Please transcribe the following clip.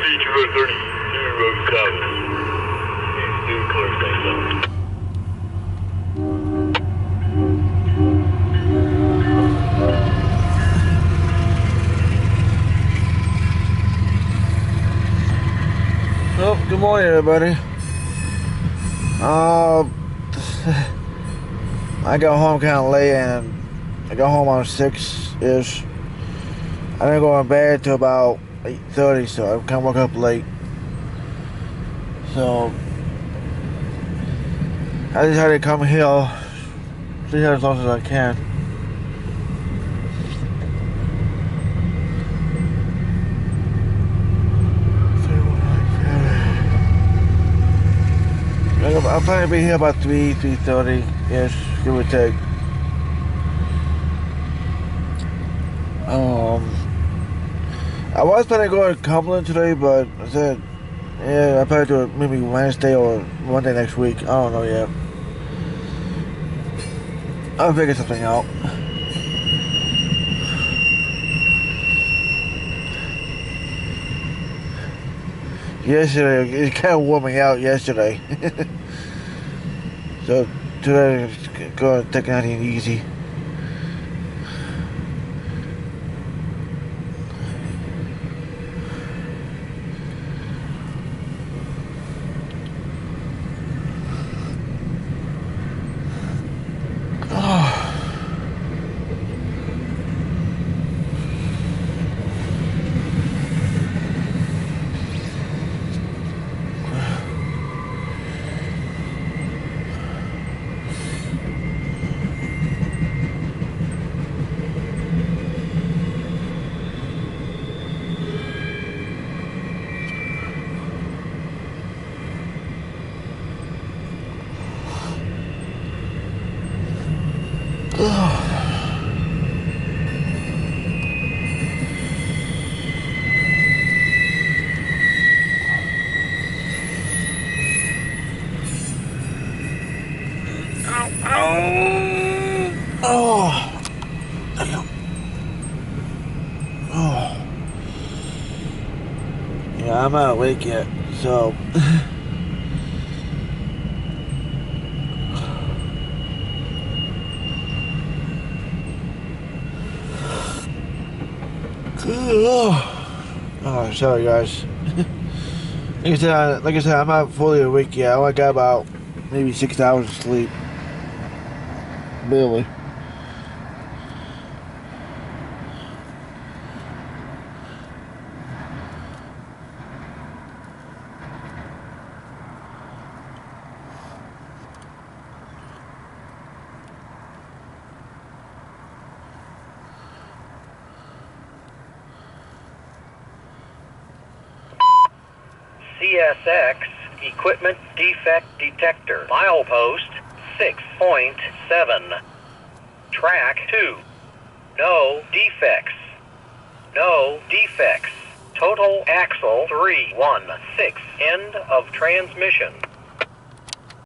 Q032-07 Intermodal. Well, good morning, everybody. I got home kind of late, and I got home around 6-ish. I didn't go to bed till about 8:30, so I kind of woke up late. So I decided to come here, stay here as long as I can. I'm planning to be here about 3:30-ish, give or take. I was planning to go to Cumberland today, but I said, yeah, I'll probably do it maybe Wednesday or Monday next week. I don't know yet. I'll figure something out. Yesterday, it kind of warming out yesterday. So today, I'm just going to take it easy. Yeah, I'm not awake yet, so oh, sorry guys. Like I said, I'm not fully awake yet. I only got about maybe 6 hours of sleep. Barely. CSX Equipment Defect Detector. Milepost 6.7. Track 2. No defects. No defects. Total axle 316. End of transmission.